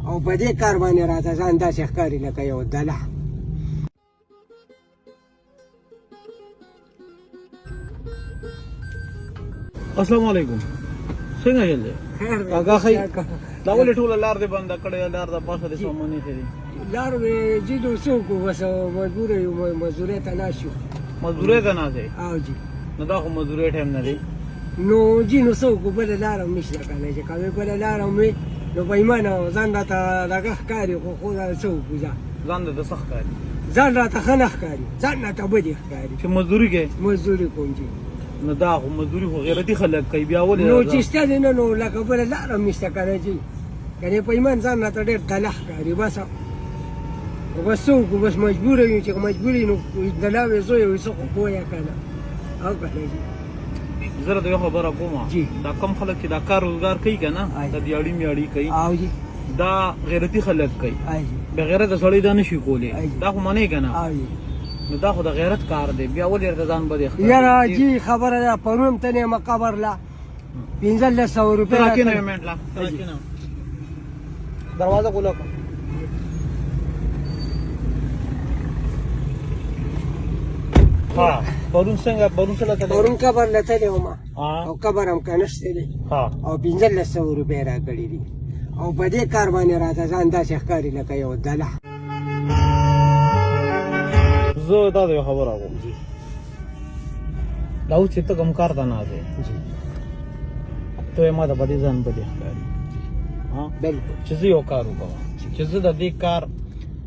او په دې کار باندې راته ځان داسې ښکاري لکه یو دله. السلام علیکم. څنګه یې دی کاکا خی دا ولې ټوله لار دې بنده کړې لار د پاسه دې سامانې کړې لار مې جیدو څوک بس مجبور یو مزدورۍ ته نه شو. مزدورۍ ته نه ځې؟ او جی نو دا خو مزدورۍ ټایم نه دی نو جی نو څوک بله لار هم نشته کنه چې کومې بله لار هم وي نو په ایمانه ځان راته دغه ښکاري خو دا څه وکړو ځان د څه ښکاري؟ ځان راته ښه نه ښکاري ځان راته بدې ښکاري چې مزدوري کوې؟ مزدوري کوم جی. نو دا خو مزدوري خو غیرتي خلک کوي بیا ولې نو چې شته دی نه نو لکه بله لار هم نشته کنه جی کنې په ایمان ځان راته ډېر دله ښکاري بس بس څه وکړو بس مجبوره یو چې مجبور یو نو دله وې زوی وې څه خو پوهه کنه او کنه جی. زه راته یو خبره کوم دا کم خلک چې دا کار روزګار کوي که نه دا دیاړي میاړي کوي دا غیرتي خلک کوي بغیرت د سړی دا نشي کولی دا خو منې که نه نو دا خو د غیرت کار دی بیا ولې ورته ځان بدې ښکاري؟ یاره جی خبره ده پرون ته نیمه قبر له 1500 روپۍ راکېنه یو منټ لا راکېنه دروازه کوله کړه. ها پرون څنګه پرون څه لته پرون قبر له تللی وم او قبر هم که نشتی دی او 1500 روپۍ راکړي دي او په دې کار باندې راته ځان داسې ښکاري لکه یو دله. زه دا د یو خبره کوم دا اوس چې ته کوم کار ته نه ځې ته یې ما ته په دې ځان بدې ښکاري بلکل چې زه یو کار وکړم چې زه د دې کار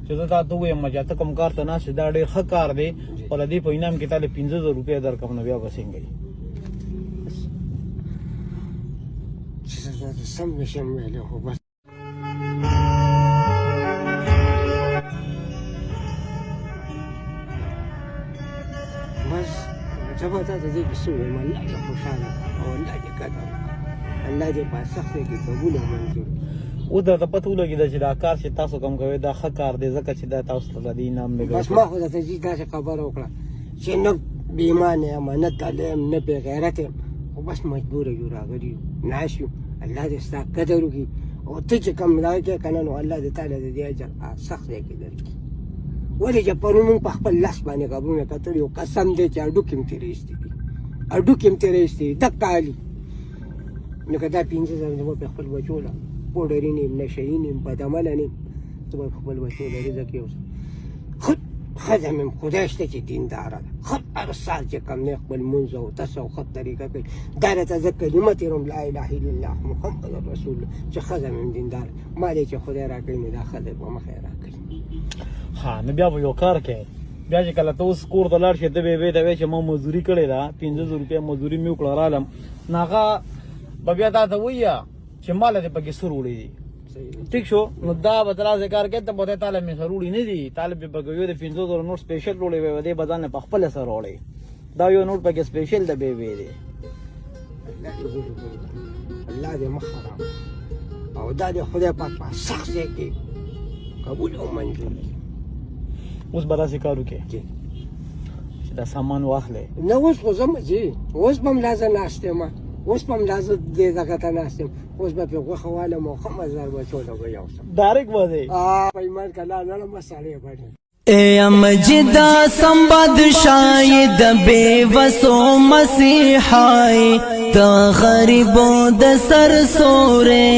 چې زه تا ته ووایم چې ته کوم کار ته ناست دا ډېر ښه کار دی او د دې په انعام کې تا له 15,000 روپۍ درکړم نو بیا به څنګه وي؟ چې زه سم نشم ویلی خو بس بس زه به تا ته دې کې څه ووایم الله دې خوشحاله او الله دې قدر الله دې په سخت کې قبول او منظور. اوس درته پته ولګېده چې دا کار چې تاسو کوم کوئ دا ښه کار دی ځکه چې دا تاسو ته د دې انعام دی. بس ما خو درته جي داسې خبره وکړه چې نه بې ایمانه یم نه طالع یم نه بې غیرت یم خو بس مجبوره یو راغلي یو ناست یو الله دې ستا قدر وکړي او ته چې کوم دغه کوې که نه نو الله دې تعالی د دې اجر سخت ځای کې درکړي. ولې چې پرون موږ په خپل لاس باندې قبرونه کتلي یو قسم دی چې هډوکي هم ترې ایستي دي هډوکي هم ترې ایستي دي دک کالي نو که دا 15,000 زما په خپل بچو له پوډري نیم نشه یي نیم بدعمله نیم زه به خپل بچو له رزق یوسم خود ښځه مې خدای شته چې دینداره ده خود هر سال چې کوم دی خپل لمونځ او تس او ښه طریقه کوي دا راته زه کلمه تېروم لا اله الا الله محمد رسول الله چې ښځه مې دینداره ما دې چې خدای راکوي نو دا ښځه به مخې راکوي. ها نو بیا به یو کار کوې بیا چې کله ته اوس کور ته لاړ شې ته به ته وایې چې ما مزدوري کړې ده 15,000 روپۍ مزدوري مې وکړه رالم نو هغه به بیا تا ته ووایه چې ماله دې پکې سر وړي دي ٹھیک شو نو دا به ته راځې کار کوې ته به ته تاله مې سر وړي نه دي تاله به پکې یو د 15,000 نوټ سپیشل وړی وی دې به ځان په خپله سر وړی دا یو نوټ پکې سپیشل د بې وی دی. الله دې مخ حرام او دا دې خدای پاک په سخت ځای کې قبول او منظور کړي. اوس به داسې کار وکړې چې دا سامان واخلې نه اوس خو ځم ځي اوس به هم لازه ناست یم اوس به هم لازه دې دغه ته ناست یم اوس به پرې غوښه والم او ښه مزدار بچو له به یوسم ډایرکټ به ځې په ایمان که لا نړم سړی بډې اے مجدا سمبادشاہی د بے وسو مسیحائی د غریبوں د سر سورے